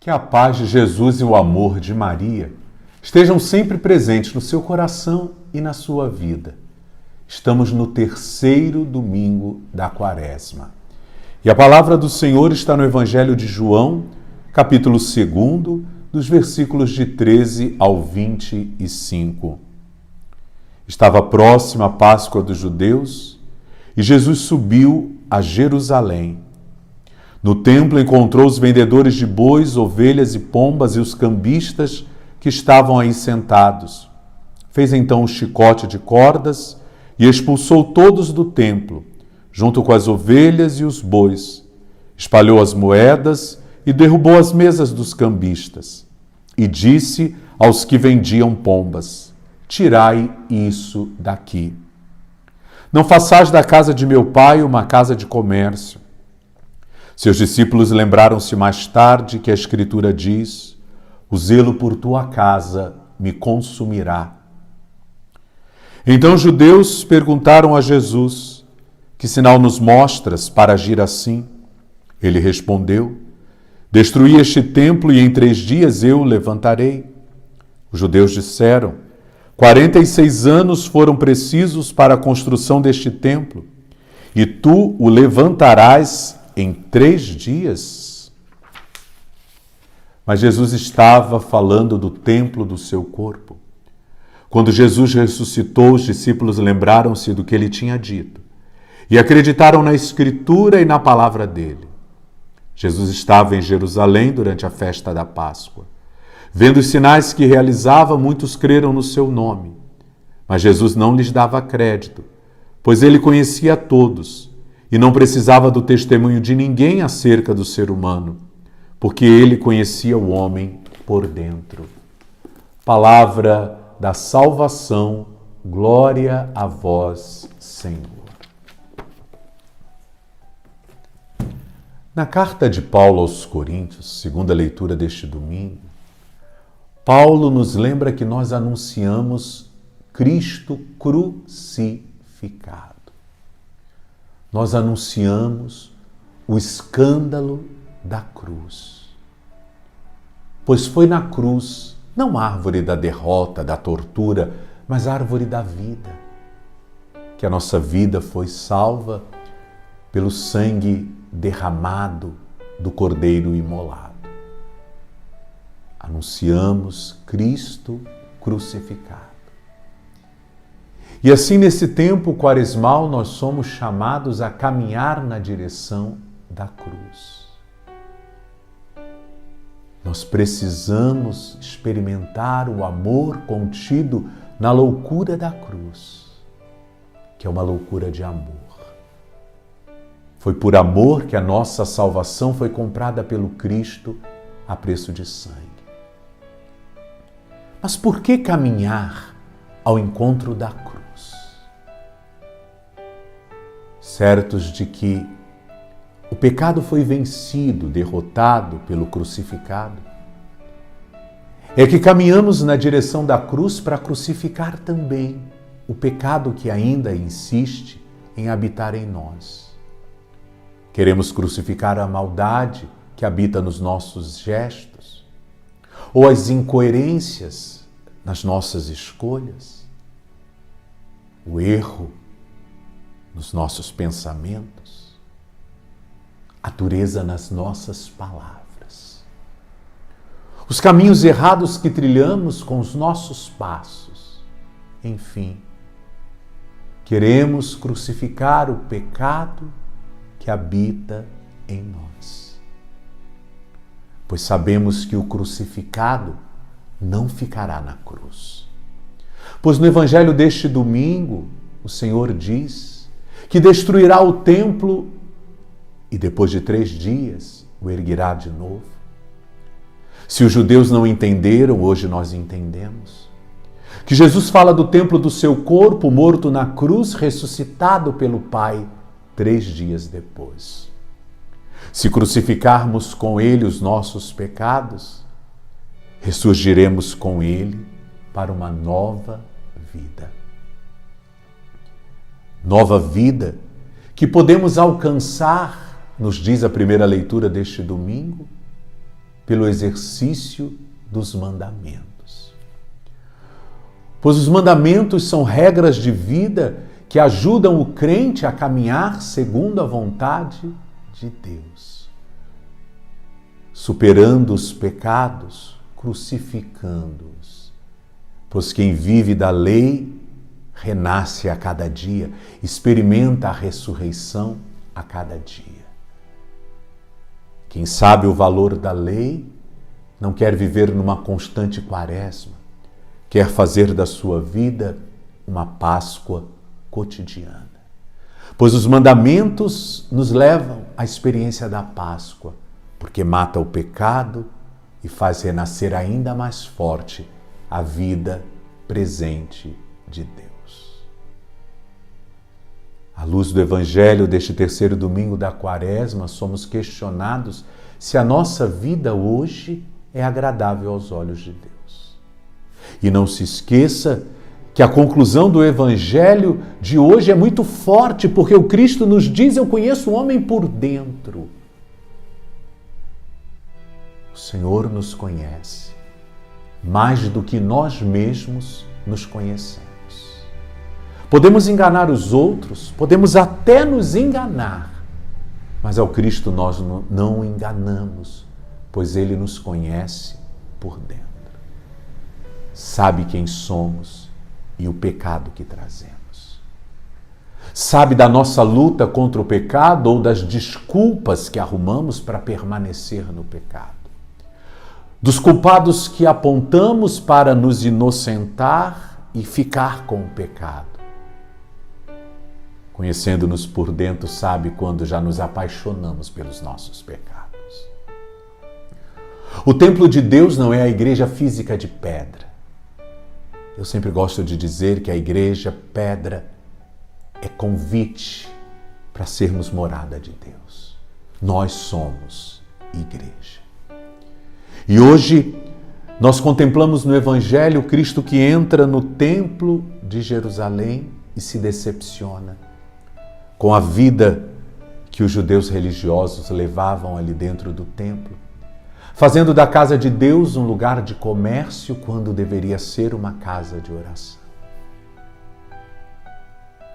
Que a paz de Jesus e o amor de Maria estejam sempre presentes no seu coração e na sua vida. Estamos no terceiro domingo da Quaresma. E a palavra do Senhor está no Evangelho de João, capítulo 2, dos versículos de 13 ao 25. Estava próxima a Páscoa dos judeus e Jesus subiu a Jerusalém. No templo encontrou os vendedores de bois, ovelhas e pombas e os cambistas que estavam aí sentados. Fez então um chicote de cordas e expulsou todos do templo, junto com as ovelhas e os bois. Espalhou as moedas e derrubou as mesas dos cambistas. E disse aos que vendiam pombas: tirai isso daqui. Não façais da casa de meu pai uma casa de comércio. Seus discípulos lembraram-se mais tarde que a Escritura diz: o zelo por tua casa me consumirá. Então os judeus perguntaram a Jesus: que sinal nos mostras para agir assim? Ele respondeu: destruí este templo e em 3 dias eu o levantarei. Os judeus disseram: 46 anos foram precisos para a construção deste templo, e tu o levantarás em 3 dias? Mas Jesus estava falando do templo do seu corpo. Quando Jesus ressuscitou, os discípulos lembraram-se do que ele tinha dito e acreditaram na Escritura e na palavra dele. Jesus estava em Jerusalém durante a festa da Páscoa. Vendo os sinais que realizava, muitos creram no seu nome. Mas Jesus não lhes dava crédito, pois ele conhecia todos e não precisava do testemunho de ninguém acerca do ser humano, porque ele conhecia o homem por dentro. Palavra da salvação, glória a vós, Senhor. Na carta de Paulo aos Coríntios, segunda leitura deste domingo, Paulo nos lembra que nós anunciamos Cristo crucificado. Nós anunciamos o escândalo da cruz. Pois foi na cruz, não a árvore da derrota, da tortura, mas a árvore da vida, que a nossa vida foi salva pelo sangue derramado do Cordeiro imolado. Anunciamos Cristo crucificado. E assim, nesse tempo quaresmal, nós somos chamados a caminhar na direção da cruz. Nós precisamos experimentar o amor contido na loucura da cruz, que é uma loucura de amor. Foi por amor que a nossa salvação foi comprada pelo Cristo a preço de sangue. Mas por que caminhar ao encontro da cruz? Certos de que o pecado foi vencido, derrotado pelo crucificado, é que caminhamos na direção da cruz para crucificar também o pecado que ainda insiste em habitar em nós. Queremos crucificar a maldade que habita nos nossos gestos, ou as incoerências nas nossas escolhas, o erro nos nossos pensamentos, a dureza nas nossas palavras, os caminhos errados que trilhamos com os nossos passos. Enfim, queremos crucificar o pecado que habita em nós, pois sabemos que o crucificado não ficará na cruz. Pois no Evangelho deste domingo, o Senhor diz que destruirá o templo e depois de 3 dias o erguerá de novo. Se os judeus não entenderam, hoje nós entendemos. Que Jesus fala do templo do seu corpo, morto na cruz, ressuscitado pelo Pai 3 dias depois. Se crucificarmos com ele os nossos pecados, ressurgiremos com ele para uma nova vida. Nova vida que podemos alcançar, nos diz a primeira leitura deste domingo, pelo exercício dos mandamentos. Pois os mandamentos são regras de vida que ajudam o crente a caminhar segundo a vontade de Deus, superando os pecados, crucificando-os. Pois quem vive da lei renasce a cada dia, experimenta a ressurreição a cada dia. Quem sabe o valor da lei não quer viver numa constante quaresma, quer fazer da sua vida uma Páscoa cotidiana. Pois os mandamentos nos levam à experiência da Páscoa, porque mata o pecado e faz renascer ainda mais forte a vida presente de Deus. À luz do Evangelho deste terceiro domingo da Quaresma, somos questionados se a nossa vida hoje é agradável aos olhos de Deus. E não se esqueça que a conclusão do Evangelho de hoje é muito forte, porque o Cristo nos diz: eu conheço o homem por dentro. O Senhor nos conhece mais do que nós mesmos nos conhecemos. Podemos enganar os outros, podemos até nos enganar, mas ao Cristo nós não o enganamos, pois Ele nos conhece por dentro. Sabe quem somos e o pecado que trazemos. Sabe da nossa luta contra o pecado ou das desculpas que arrumamos para permanecer no pecado. Dos culpados que apontamos para nos inocentar e ficar com o pecado. Conhecendo-nos por dentro, sabe quando já nos apaixonamos pelos nossos pecados. O templo de Deus não é a igreja física de pedra. Eu sempre gosto de dizer que a igreja pedra é convite para sermos morada de Deus. Nós somos igreja. E hoje nós contemplamos no Evangelho o Cristo que entra no templo de Jerusalém e se decepciona com a vida que os judeus religiosos levavam ali dentro do templo, fazendo da casa de Deus um lugar de comércio quando deveria ser uma casa de oração.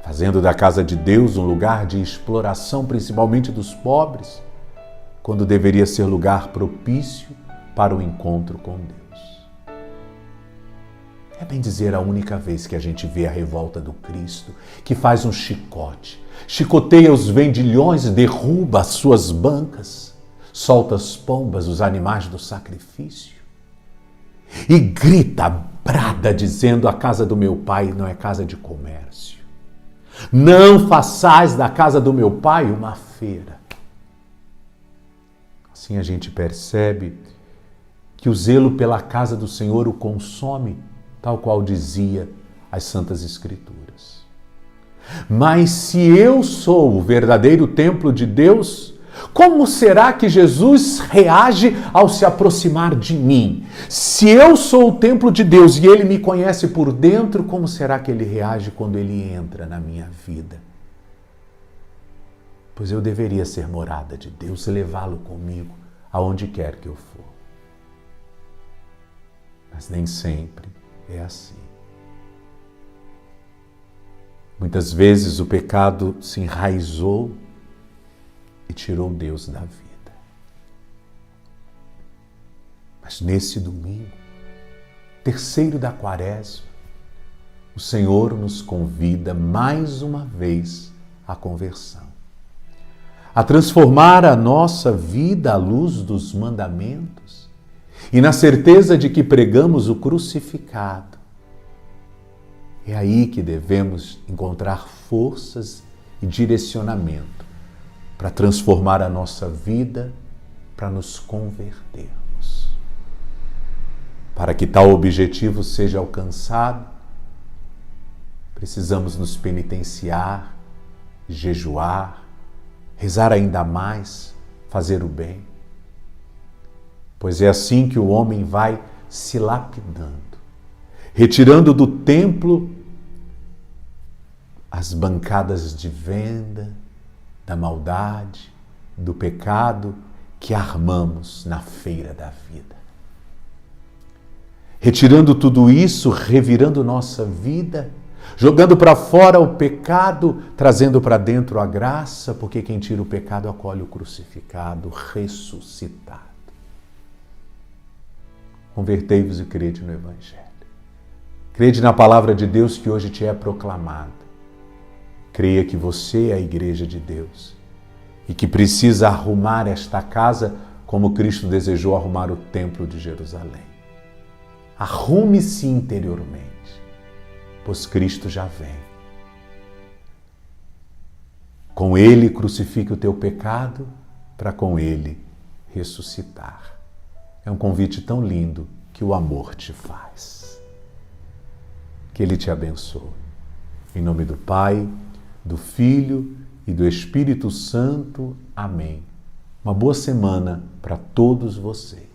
Fazendo da casa de Deus um lugar de exploração, principalmente dos pobres, quando deveria ser lugar propício para o encontro com Deus. É bem dizer a única vez que a gente vê a revolta do Cristo, que faz um chicote, chicoteia os vendilhões, derruba as suas bancas, solta as pombas, os animais do sacrifício, e grita, brada, dizendo: a casa do meu pai não é casa de comércio. Não façais da casa do meu pai uma feira. Assim a gente percebe que o zelo pela casa do Senhor o consome, tal qual dizia as Santas Escrituras. Mas se eu sou o verdadeiro templo de Deus, como será que Jesus reage ao se aproximar de mim? Se eu sou o templo de Deus e Ele me conhece por dentro, como será que Ele reage quando Ele entra na minha vida? Pois eu deveria ser morada de Deus e levá-lo comigo aonde quer que eu for. Mas nem sempre é assim. Muitas vezes o pecado se enraizou e tirou Deus da vida. Mas nesse domingo, terceiro da Quaresma, o Senhor nos convida mais uma vez à conversão, a transformar a nossa vida à luz dos mandamentos e na certeza de que pregamos o crucificado. É aí que devemos encontrar forças e direcionamento para transformar a nossa vida, para nos convertermos. Para que tal objetivo seja alcançado, precisamos nos penitenciar, jejuar, rezar ainda mais, fazer o bem. Pois é assim que o homem vai se lapidando, retirando do templo as bancadas de venda, da maldade, do pecado que armamos na feira da vida. Retirando tudo isso, revirando nossa vida, jogando para fora o pecado, trazendo para dentro a graça, porque quem tira o pecado acolhe o crucificado, ressuscitado. Convertei-vos e crede no Evangelho. Crede na palavra de Deus que hoje te é proclamada. Creia que você é a igreja de Deus e que precisa arrumar esta casa como Cristo desejou arrumar o templo de Jerusalém. Arrume-se interiormente, pois Cristo já vem. Com Ele crucifique o teu pecado, para com Ele ressuscitar. É um convite tão lindo que o amor te faz. Que Ele te abençoe. Em nome do Pai, do Filho e do Espírito Santo. Amém. Uma boa semana para todos vocês.